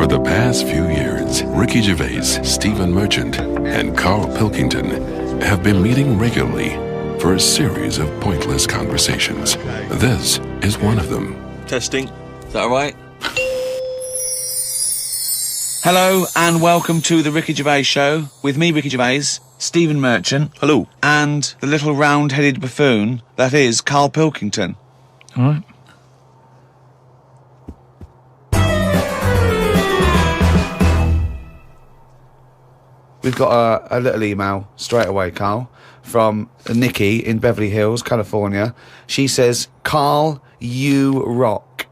For the past few years, Ricky Gervais, Stephen Merchant, and Karl Pilkington have been meeting regularly for a series of pointless conversations. This is one of them. Testing. Is that all right? Hello and welcome to the Ricky Gervais Show with me, Ricky Gervais, Stephen Merchant. Hello. And the little round-headed buffoon that is Karl Pilkington. All right. We've got a little email straight away, Karl, from Nikki in Beverly Hills, California. She says, Karl, you rock.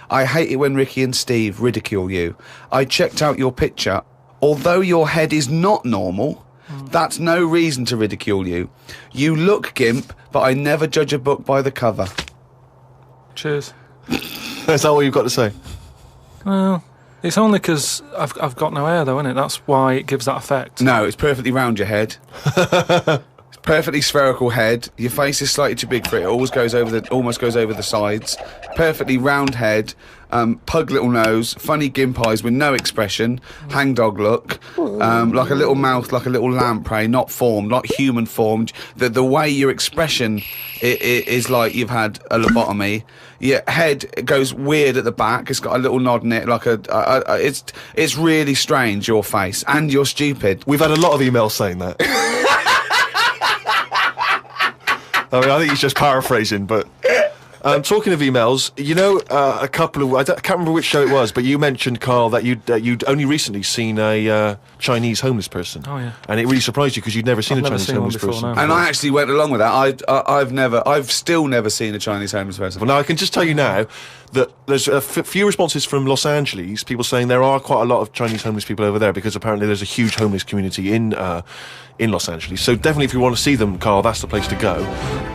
I hate it when Ricky and Steve ridicule you. I checked out your picture. Although your head is not normal, that's no reason to ridicule you. You look gimp, but I never judge a book by the cover. Cheers. Is that all you've got to say? Well, it's only because I've got no hair, though, isn't it? That's why it gives that effect. No, it's perfectly round your head. It's perfectly spherical head. Your face is slightly too big for it. It almost goes over the sides. Perfectly round head. Pug little nose. Funny gimp eyes with no expression. Hangdog look. Like a little mouth, like a little lamprey, not formed, not human formed. The way your expression is like you've had a lobotomy. Your head goes weird at the back. It's got a little nod in it, like it's really strange, your face, and you're stupid. We've had a lot of emails saying that. I mean, I think he's just paraphrasing, but... talking of emails, you know, a couple of... I can't remember which show it was, but you mentioned, Karl, that you'd only recently seen a Chinese homeless person. Oh, yeah. And it really surprised you because you'd never seen a Chinese homeless person. No. And I actually went along with that. I've still never seen a Chinese homeless person. Well, now I can just tell you now that there's a few responses from Los Angeles, people saying there are quite a lot of Chinese homeless people over there because apparently there's a huge homeless community in Los Angeles. So definitely if you want to see them, Karl, that's the place to go.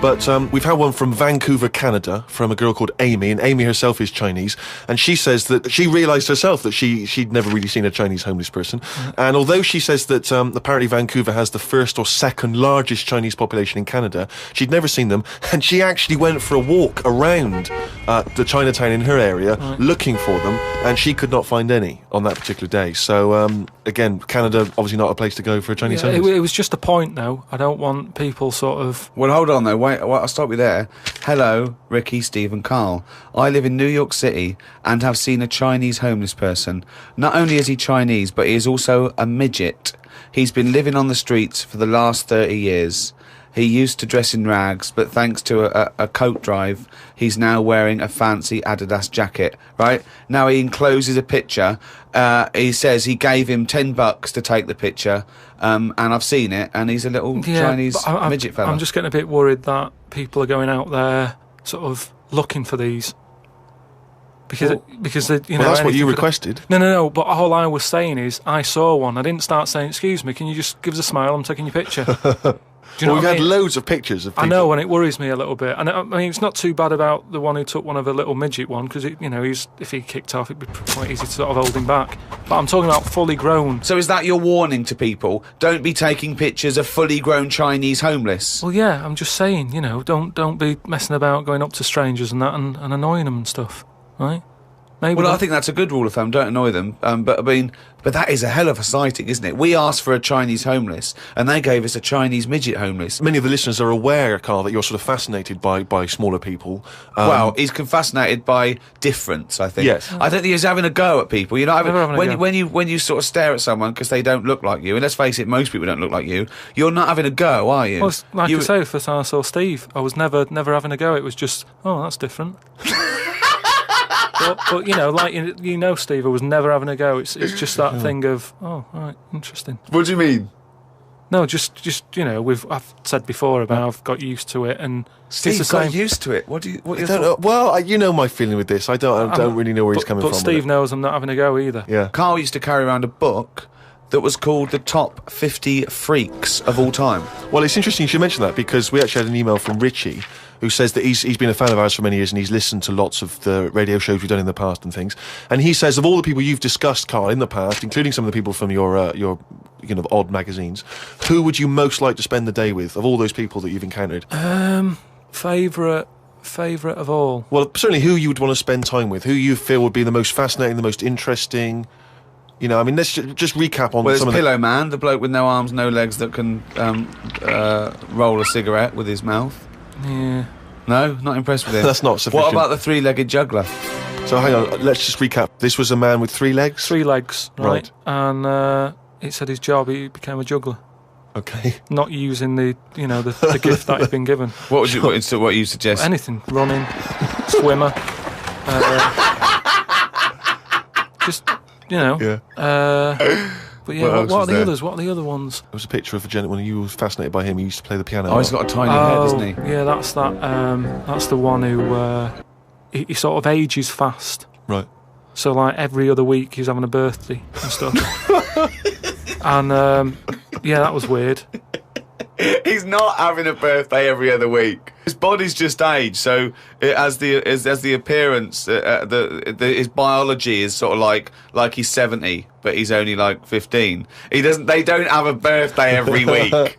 But we've had one from Vancouver, Canada, from a girl called Amy, and Amy herself is Chinese, and she says that she realised herself that she'd never really seen a Chinese homeless person. And although she says that apparently Vancouver has the first or second largest Chinese population in Canada, she'd never seen them, and she actually went for a walk around the Chinatown in her area looking for them, and she could not find any on that particular day. So again, Canada obviously not a place to go for a Chinese homeless. It was just a point, though. I don't want people sort of... Well, hold on, though. Wait, I'll stop you there. Hello, Ricky, Steve and Karl. I live in New York City and have seen a Chinese homeless person. Not only is he Chinese, but he is also a midget. He's been living on the streets for the last 30 years. He used to dress in rags, but thanks to a coat drive, he's now wearing a fancy Adidas jacket, right? Now he encloses a picture. He says he gave him $10 to take the picture, and I've seen it, and he's a little Chinese midget fella. I'm just getting a bit worried that people are going out there sort of looking for these. Because you know, that's what you requested. No. But all I was saying is I saw one. I didn't start saying, "Excuse me, can you just give us a smile? I'm taking your picture." Do you know we've what I had mean? loads of pictures of people. I know, and it worries me a little bit. And I mean, it's not too bad about the one who took one of a little midget one, because you know, if he kicked off, it'd be quite easy to sort of hold him back. But I'm talking about fully grown. So is that your warning to people? Don't be taking pictures of fully grown Chinese homeless. Well, yeah, I'm just saying, you know, don't be messing about going up to strangers and that and annoying them and stuff, right? Maybe Well, I think that's a good rule of thumb. Don't annoy them. But I mean, that is a hell of a sighting, isn't it? We asked for a Chinese homeless, and they gave us a Chinese midget homeless. Many of the listeners are aware, Karl, that you're sort of fascinated by smaller people. Well, he's fascinated by difference, I think. Yes. I don't think he's having a go at people. You're not Never having a go. when you sort of stare at someone because they don't look like you, and let's face it, most people don't look like you. You're not having a go, are you? Well, like I say, first time I saw Steve, I was never having a go. It was just, oh, that's different. But you know, like you know, Steve, I was never having a go. It's just that thing of, oh, right, interesting. What do you mean? No, just you know, I've said before about I've got used to it, and Steve it's the got same. used to it. What do you? I don't know. Well, you know my feeling with this. I don't really know where he's coming from. But Steve knows I'm not having a go either. Yeah. Karl used to carry around a book that was called the top 50 freaks of all time. Well, it's interesting you should mention that because we actually had an email from Richie who says that he's been a fan of ours for many years and he's listened to lots of the radio shows we've done in the past and things. And he says of all the people you've discussed, Karl, in the past, including some of the people from your kind of odd magazines, who would you most like to spend the day with of all those people that you've encountered? Favourite of all? Well, certainly who you would want to spend time with, who you feel would be the most fascinating, the most interesting. You know, I mean, let's just recap on Well, some there's of Pillow Man, the bloke with no arms, no legs that can roll a cigarette with his mouth. Yeah. No, not impressed with him. That's not sufficient. What about the three-legged juggler? So hang on, let's just recap. This was a man with 3 legs? 3 legs, right? Right. And it said his job, he became a juggler. Okay. Not using the gift that he'd been given. What you suggest? Anything. Running, swimmer. Just, Yeah. But yeah, What else what was are the there? others? What are the other ones? There was a picture of a gentleman who was fascinated by him. He used to play the piano. Oh, he's got a tiny head, doesn't he? Yeah, that's that. That's the one who he sort of ages fast. Right. So like every other week he's having a birthday and stuff. And yeah, that was weird. He's not having a birthday every other week. His body's just aged, so as the appearance, his biology is sort of like he's 70, but he's only like 15. They don't have a birthday every week.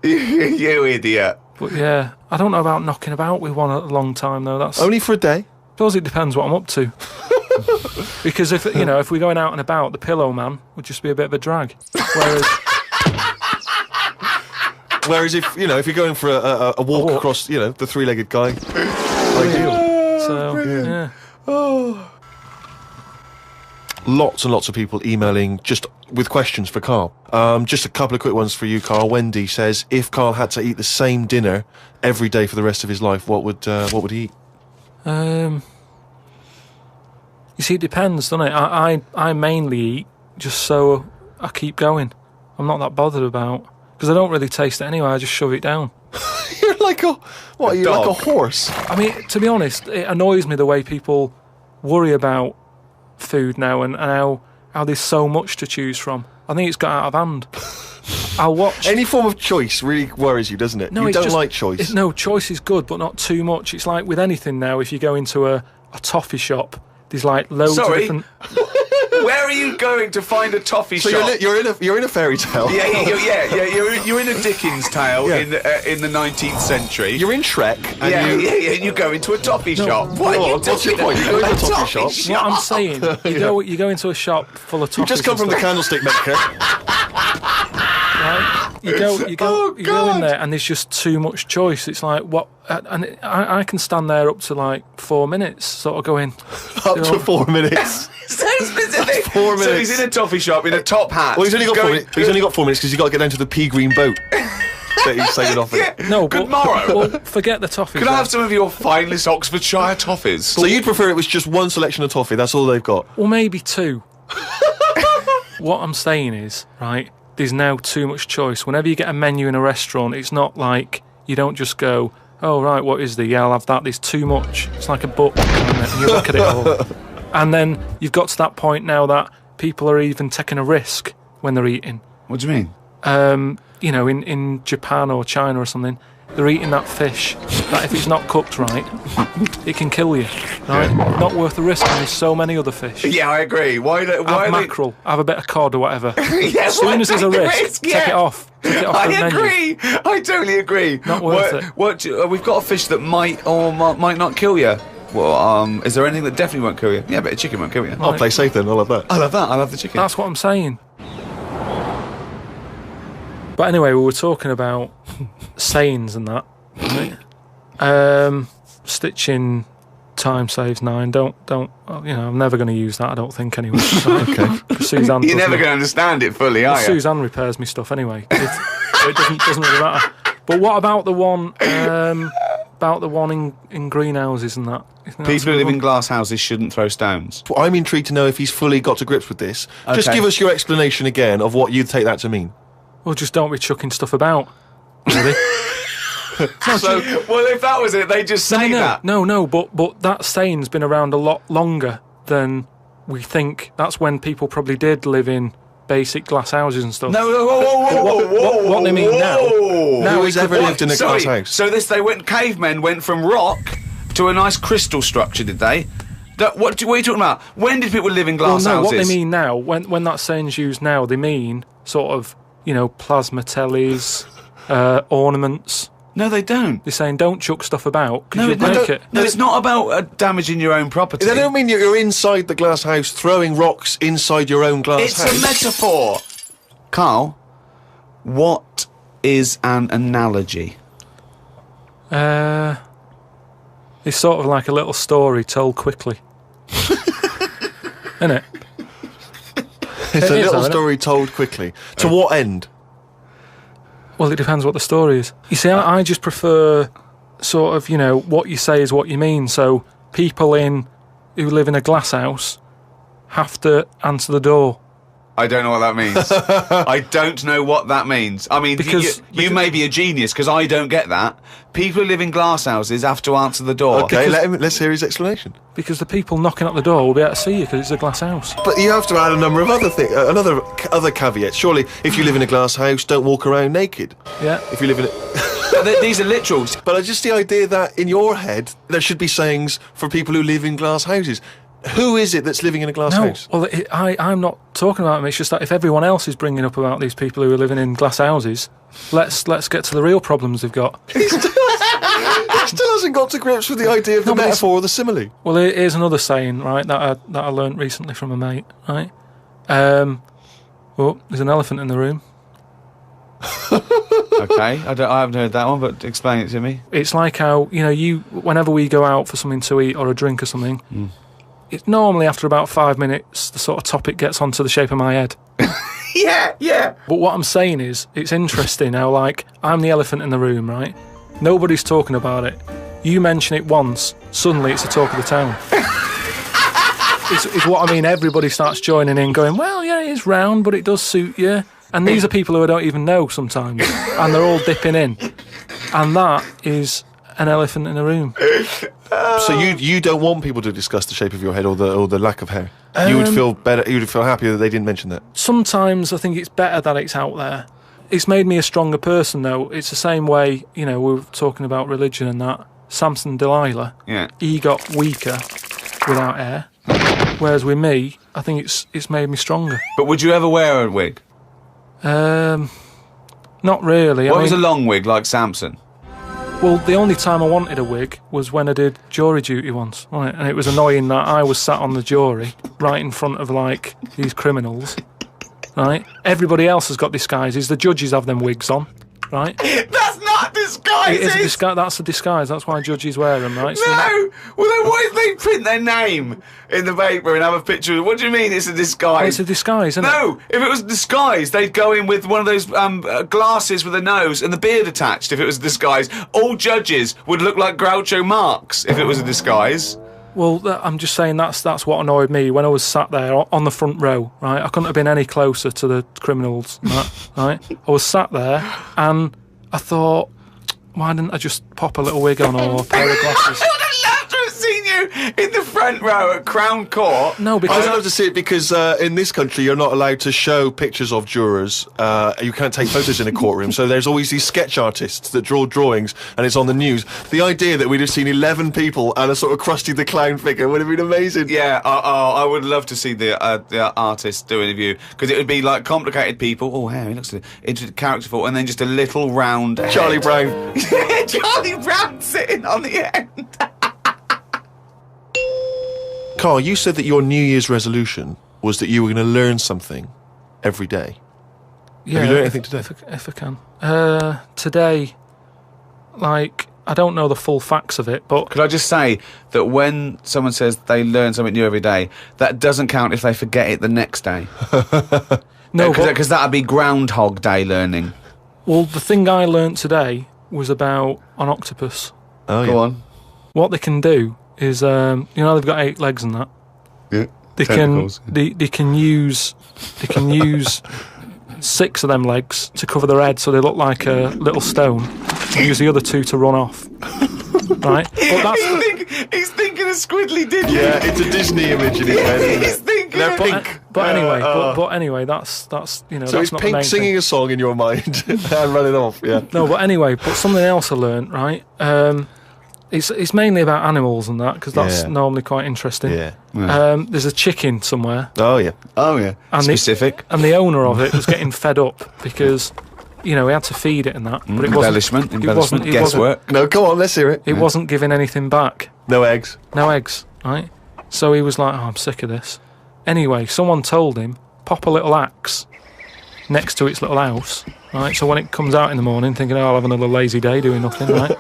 You idiot. But yeah, I don't know about knocking about with one a long time though. That's Only for a day? I suppose it depends what I'm up to. Because if we're going out and about, the Pillow Man would just be a bit of a drag. Whereas if you're going for a walk across, the 3-legged guy, ideal. So yeah. Lots and lots of people emailing just with questions for Karl. Just a couple of quick ones for you, Karl. Wendy says, if Karl had to eat the same dinner every day for the rest of his life, what would he eat? You see, it depends, doesn't it? I mainly eat just so I keep going. I'm not that bothered about, because I don't really taste it anyway. I just shove it down. You're like a horse. I mean, to be honest, it annoys me the way people worry about food now and how there's so much to choose from. I think it's got out of hand. I'll watch Any form of choice really worries you, doesn't it? No, you it's don't just- like choice. No, choice is good, but not too much. It's like with anything now. If you go into a toffee shop, there's like loads of Sorry? different. Where are you going to find a toffee So shop? you're in a fairy tale. You're in a Dickens tale in the 19th century. You're in Shrek. And and you go into a toffee shop. What are you what's your talking point? You go about? into a toffee shop. What I'm saying, you go into a shop full of You toffees. just come from the candlestick maker. Right? You go in there, and there's just too much choice. It's like what, and I can stand there up to like 4 minutes, sort of going Up to 4 minutes. So specific. 4 minutes. So he's in a toffee shop in a top hat. Well, he's only got 4 minutes. He's only got 4 minutes because he's got to get down to the pea green boat that he's sailing off in. no. Good But, morrow. well, forget the toffees. Could I have some of your finest Oxfordshire toffees? So you'd prefer it was just one selection of toffee? That's all they've got. Well, maybe 2. What I'm saying is, right, there's now too much choice. Whenever you get a menu in a restaurant, it's not like you don't just go, oh, right, what is there? Yeah, I'll have that. There's too much. It's like a book, and you look at it all. And then you've got to that point now that people are even taking a risk when they're eating. What do you mean? In Japan or China or something, they're eating that fish that if it's not cooked right, it can kill you. Right? Not worth the risk. And there's so many other fish. Yeah, I agree. Why Have are mackerel, have a bit of cod or whatever. Yeah, As soon as there's a risk, take it off. Take it off the I menu. agree. I totally agree. Not worth it. We've got a fish that might or might not kill you. Well, is there anything that definitely won't kill you? Yeah, but a chicken won't kill you. I'll play safe then. I'll have that. I love that. I love the chicken. That's what I'm saying. But anyway, we were talking about sayings and that. Right? Stitching time saves 9. Don't. I'm never going to use that. I don't think anyway. Okay. Suzanne. You're never going to understand it fully, are you? Suzanne repairs me stuff anyway. It doesn't really matter. But what about the one? About the one in greenhouses and that? People who live in glass houses shouldn't throw stones. Well, I'm intrigued to know if he's fully got to grips with this. Just Okay. give us your explanation again of what you'd take that to mean. Well, just don't be chucking stuff about. Really? So, well, if that was it, they just say that. No, but that saying's been around a lot longer than we think. That's when people probably did live in basic glass houses and stuff. No, whoa, what they mean now? Who has ever lived in a glass house? So cavemen went from rock to a nice crystal structure, did they? What are you talking about? When did people live in glass Well, no, houses? what they mean now, when that saying's used now, they mean sort of, plasma tellies, ornaments. No, they don't. They're saying don't chuck stuff about because No, you'll break it. No, it's not about damaging your own property. They don't mean you're inside the glass house throwing rocks inside your own glass It's house. a metaphor. Carl, what is an analogy? It's sort of like a little story told quickly. Isn't it? It's a It is, little though, isn't it? story told quickly. To what end? Well, it depends what the story is. You see, I just prefer sort of, what you say is what you mean. So people who live in a glass house have to answer the door. I don't know what that means. I don't know what that means. I mean, Because you may be a genius, because I don't get that. People who live in glass houses have to answer the door. Okay, let's hear his explanation. Because the people knocking at the door will be able to see you because it's a glass house. But you have to add a number of other things, other caveats. Surely, if you live in a glass house, don't walk around naked. Yeah. If you live in a... These are literals. But just the idea that in your head there should be sayings for people who live in glass houses. Who is it that's living in a glass house? Well, I'm not talking about them. It's just that if everyone else is bringing up about these people who are living in glass houses, let's get to the real problems they've got. He still hasn't got to grips with the idea of the metaphor or the simile. Well, here's another saying, right, that I learnt recently from a mate, right? Well, there's an elephant in the room. Okay, I haven't heard that one, but explain it to me. It's like how, whenever we go out for something to eat or a drink or something, it's normally after about 5 minutes, the sort of topic gets onto the shape of my head. Yeah. But what I'm saying is, it's interesting how, like, I'm the elephant in the room, right? Nobody's talking about it. You mention it once, suddenly it's the talk of the town. It's what I mean. Everybody starts joining in, going, well, yeah, it is round, but it does suit you. And these are people who I don't even know sometimes, and they're all dipping in. And that is an elephant in the room. So you don't want people to discuss the shape of your head or the lack of hair. You would feel better. You would feel happier that they didn't mention that. Sometimes I think it's better that it's out there. It's made me a stronger person, though. It's the same way, we were talking about religion and that. Samson Delilah, he got weaker without hair. Whereas with me, I think it's made me stronger. But would you ever wear a wig? Not really. What was a long wig like Samson? Well, the only time I wanted a wig was when I did jury duty once, right? And it was annoying that I was sat on the jury right in front of, like, these criminals, right? Everybody else has got disguises. The judges have them wigs on, right? That's not disguises! It is a disguise. That's a disguise. That's why judges wear them, right? No! Well, then what if they print their name in the paper and have a picture of it? What do you mean it's a disguise? It's a disguise, isn't it? No! If it was a disguise, they'd go in with one of those glasses with a nose and the beard attached if it was a disguise. All judges would look like Groucho Marx if it was a disguise. Well, I'm just saying that's what annoyed me when I was sat there on the front row, right? I couldn't have been any closer to the criminals than that, right? I was sat there and I thought, why didn't I just pop a little wig on or a pair of glasses? I would have loved to have seen you in the front row at Crown Court. No, I'd because love to see it because in this country you're not allowed to show pictures of jurors. You can't take photos in a courtroom, so there's always these sketch artists that draw drawings, and it's on the news. The idea that we'd have seen 11 people and a sort of Krusty the Clown figure would have been amazing. Yeah, I would love to see the artist do an interview, because it would be like complicated people. Oh, hey, he looks characterful, and then just a little round head. Charlie Brown. Charlie Brown sitting on the end. Karl, you said that your New Year's resolution was that you were going to learn something every day. yeah, Have you learned anything today? If I can. Today, like, I don't know the full facts of it, but Could I just say that when someone says they learn something new every day, that doesn't count if they forget it the next day. no, Because that would be Groundhog Day learning. well, the thing I learnt today was about an octopus. Oh, Go on. What they can do is, they've got 8 legs and that. Yeah. They can use 6 of them legs to cover their head so they look like a little stone, and use the other 2 to run off. Right? But that's He's thinking of Squidly Diddly. Yeah, it's a Disney image in his head, isn't He's it? thinking They're of... pink. but anyway, but anyway, that's So that's it's not the Pink main singing thing. a song in your mind and running off, yeah. No, but anyway, but something else I learnt, right? It's mainly about animals and that, because that's Yeah. normally quite interesting. Yeah. There's a chicken somewhere, Oh, yeah. Oh, yeah. And Specific. and the owner of it was getting fed up because he had to feed it and that. But it Embellishment, wasn't guesswork. No, come on, let's hear it. It wasn't giving anything back. No eggs. No eggs, right? So he was like, I'm sick of this. Anyway, someone told him, pop a little axe next to its little house, right? So when it comes out in the morning thinking, I'll have another lazy day doing nothing, right?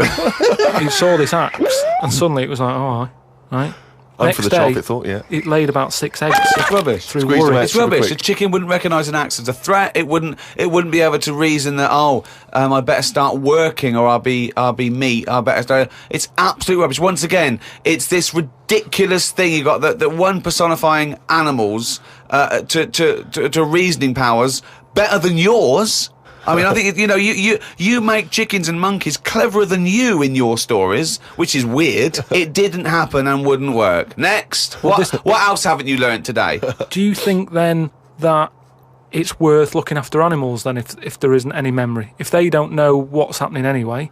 He saw this axe and suddenly it was like, oh, right? I'm for the chocolate thought, yeah. It laid about 6 eggs. It's rubbish. Through Squeeze them worry. out. It's rubbish. quick. A chicken wouldn't recognise an axe as a threat. It wouldn't be able to reason that I better start working or I'll be meat. I better start. It's absolute rubbish. Once again, it's this ridiculous thing you got that one personifying animals to reasoning powers better than yours. I mean, I think you make chickens and monkeys cleverer than you in your stories, which is weird. It didn't happen and wouldn't work. Next, what else haven't you learnt today? Do you think then that it's worth looking after animals then if there isn't any memory? If they don't know what's happening anyway,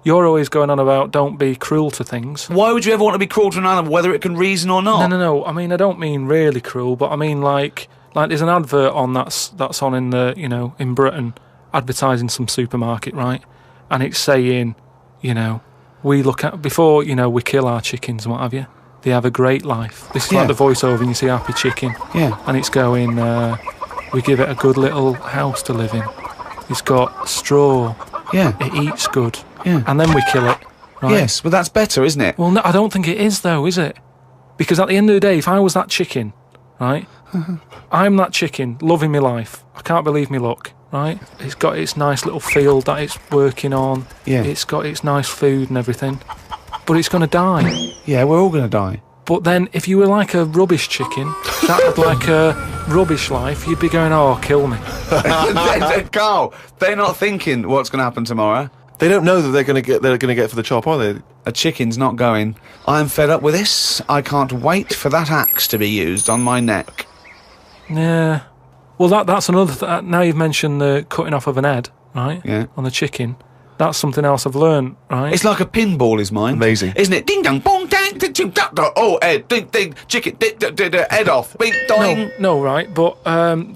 you're always going on about don't be cruel to things. Why would you ever want to be cruel to an animal, whether it can reason or not? No. I mean, I don't mean really cruel, but I mean like there's an advert on that's on in the in Britain, advertising some supermarket, right? And it's saying, we look at before we kill our chickens and what have you. They have a great life. This is like the voiceover, and you see Happy Chicken. Yeah. And it's going, we give it a good little house to live in. It's got straw. Yeah. It eats good. Yeah. And then we kill it. Right? Yes, but that's better, isn't it? Well, no, I don't think it is, though, is it? Because at the end of the day, if I was that chicken, right, I'm that chicken, loving my life. I can't believe me luck, right? It's got its nice little field that it's working on. Yeah. It's got its nice food and everything. But it's going to die. Yeah, we're all going to die. But then, if you were like a rubbish chicken, that had like a rubbish life, you'd be going, oh, kill me. Carl, they're not thinking what's going to happen tomorrow. They don't know that they're going to get for the chop, are they? A chicken's not going, I'm fed up with this. I can't wait for that axe to be used on my neck. Yeah. Well, that's another... now you've mentioned the cutting off of an head, right? Yeah. On the chicken. That's something else I've learned, right? It's like a pinball is mine. Amazing. Isn't it? Ding dong, bong, dang, ding, ding, da, da. Oh, head, ding, ding, chicken, head off, bing, doing. No, right, but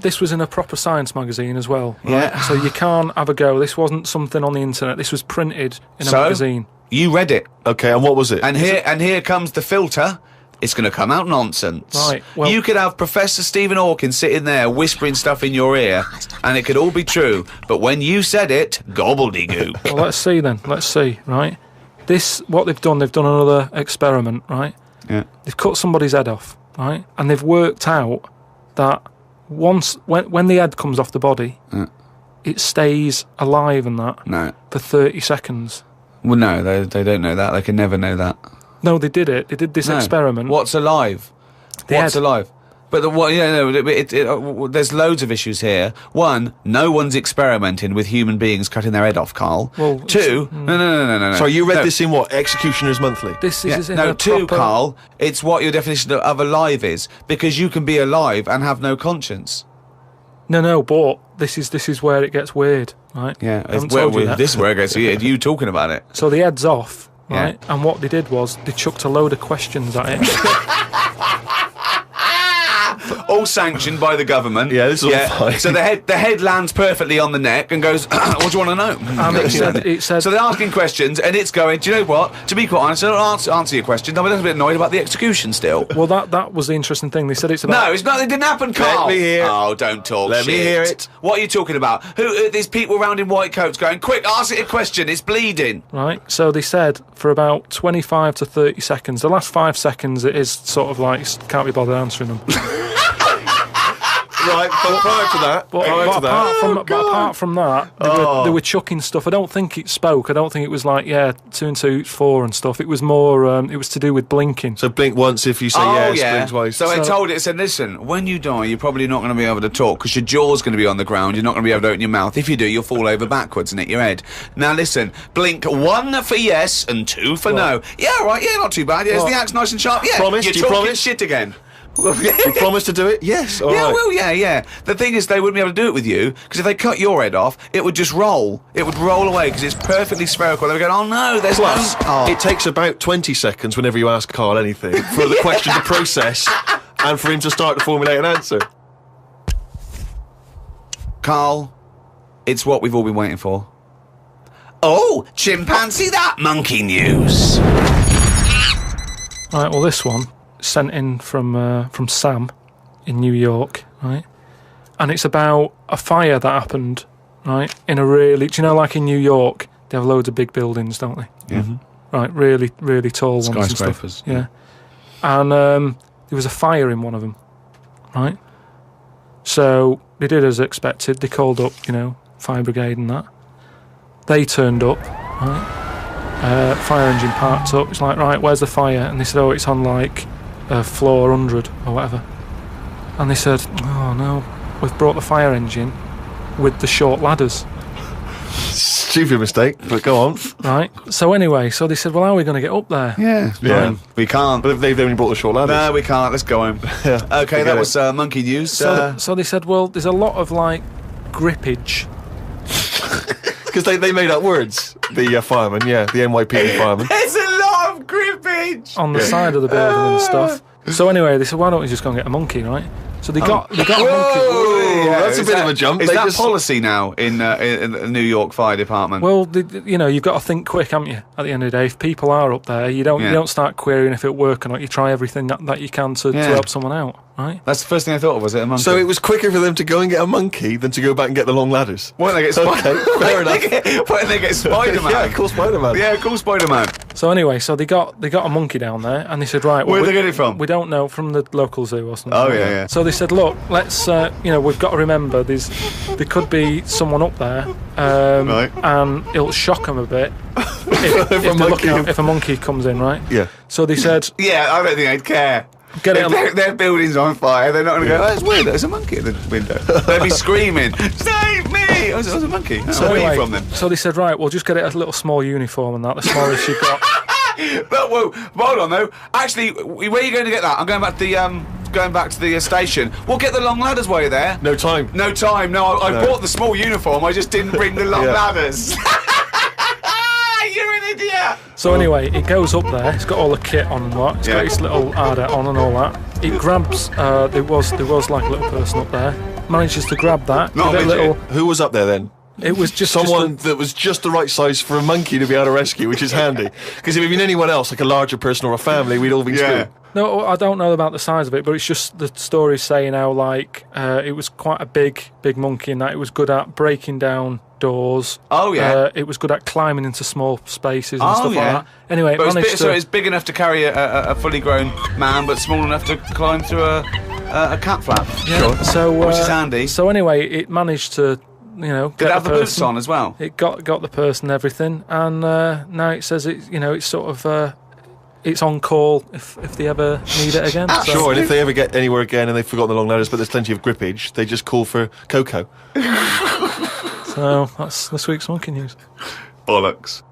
this was in a proper science magazine as well. Right? Yeah. So you can't have a go. This wasn't something on the internet. This was printed in a magazine. You read it. Okay, and what was it? And here comes the filter. It's going to come out nonsense. Right, well... You could have Professor Stephen Hawking sitting there whispering stuff in your ear, and it could all be true. But when you said it, gobbledygook. Well, let's see then. Let's see, right? What they've done another experiment, right? Yeah. They've cut somebody's head off, right? And they've worked out that when the head comes off the body, it stays alive and that for 30 seconds. Well, no, they don't know that. They can never know that. No, they did it. They did this experiment. What's alive? What's alive? But there's loads of issues here. One, no one's experimenting with human beings cutting their head off, Karl. Well, two, no. Sorry, you read this in what? Executioner's Monthly? This is in a two, proper... Karl, it's what your definition of alive is. Because you can be alive and have no conscience. No, but this is where it gets weird, right? Yeah, I haven't told you that. this is where it gets weird. You talking about it. So the head's off, Yeah. right? And what they did was they chucked a load of questions at it. All sanctioned by the government. Yeah, this is all fine. So the head lands perfectly on the neck and goes, what do you want to know? It said... So they're asking questions and it's going, do you know what? To be quite honest, I don't answer your question. I'm a little bit annoyed about the execution still. Well, that was the interesting thing. They said it's about... No, it's not. It didn't happen, Karl. Let me hear. Oh, don't talk Let shit. me hear it. What are you talking about? Who? These people around in white coats going, quick, ask it a question. It's bleeding. Right, so they said for about 25 to 30 seconds. The last 5 seconds, it is sort of like, can't be bothered answering them. Right, but prior to that, apart from that, they were chucking stuff. I don't think it spoke. I don't think it was like, 2 and 2, 4 and stuff. It was more, it was to do with blinking. So blink once if you say yes, blink twice. So it said, listen, when you die, you're probably not going to be able to talk because your jaw's going to be on the ground. You're not going to be able to open your mouth. If you do, you'll fall over backwards and hit your head. Now listen, blink 1 for yes and 2 for no. Yeah, right, yeah, not too bad. Yeah, is the axe nice and sharp? Yeah, Promise? you're Do you talking promise? shit again. You promise to do it? Yes. All right. Well, yeah. The thing is, they wouldn't be able to do it with you because if they cut your head off, it would just roll. It would roll away because it's perfectly spherical. They would go, oh no, there's Plus, no... it takes about 20 seconds whenever you ask Karl anything for the question to process and for him to start to formulate an answer. Karl, It's what we've all been waiting for. Oh, chimpanzee that monkey news. Right, well, this one sent in from Sam in New York, right? And it's about a fire that happened, right? In a really, do you know, like in New York, they have loads of big buildings, don't they? Yeah. Right, really, really tall ones and Skyscrapers. stuff. Yeah. And there was a fire in one of them, right? So they did as expected. They called up, fire brigade and that. They turned up, right? Fire engine parked up. It's like, right, where's the fire? And they said, oh, it's on like floor 100 or whatever. And they said, oh no, we've brought the fire engine with the short ladders. Stupid mistake, but go on. Right. So anyway, so they said, well, how are we going to get up there? Yeah. We can't. But they've only brought the short ladders. No, we can't. Let's go home. Yeah. Okay, that was monkey news. So they said, well, there's a lot of like grippage. Because they made up words. The firemen, the NYPD firemen. There's a lot of grippage On the side of the building and stuff. So anyway, they said, why don't we just go and get a monkey, right? So they got a monkey. Whoa, that's a bit of a jump. Is They that just- policy now in the New York Fire Department? Well, you've got to think quick, haven't you? At the end of the day, if people are up there, you don't start querying if it works or not. You try everything that you can to help someone out, right? That's the first thing I thought of. Was it a monkey? So it was quicker for them to go and get a monkey than to go back and get the long ladders. Why don't they get Okay, fair enough. Why don't they get Spider-Man? Yeah, cool Spider-Man. Yeah, cool Spider-Man. So anyway, so they got a monkey down there, and they said, right, Where'd they get it from? We don't know, from the local zoo or something. Oh, yeah. So they said, look, let's, we've got to remember there could be someone up there, Right. and it'll shock them a bit if a monkey comes in, right? Yeah. So they said, Yeah, I don't think they'd care. Get it. If their building's on fire, they're not going to go, oh, it's weird, there's a monkey at the window. They'd be screaming, save me! Oh, there's a monkey. Oh, So where are you anyway, from then? So they said, right, we'll just get it a little small uniform and that, the smallest you've got. But, whoa, hold on though. Actually, where are you going to get that? I'm going back to the station. We'll get the long ladders while you're there. No time. No time. No, I bought the small uniform. I just didn't bring the long Yeah. ladders. You're an idiot. So anyway, it goes up there. It's got all the kit on and what. It's got its little harder on and all that. It grabs. There was like a little person up there. Manages to grab that. Not give it a midget. Who was up there then? It was just Someone that was just the right size for a monkey to be able to rescue, which is handy. Because if it had been anyone else, like a larger person or a family, we'd all been screwed. No, I don't know about the size of it, but it's just the story saying how like it was quite a big monkey and that it was good at breaking down doors. Oh, yeah. It was good at climbing into small spaces and Oh, stuff yeah. like that. Anyway, But it managed so to. it's big enough to carry a fully grown man, but small enough to climb through a cat flap. Yeah, so Which is handy. So anyway, it managed to, get Did it have the the boots person. on as well? It got the person and everything, and now it says it's sort of it's on call if they ever need it again. So. Sure, and if they ever get anywhere again and they've forgotten the long ladders, but there's plenty of grippage, they just call for Coco. So that's this week's monkey news. Bollocks.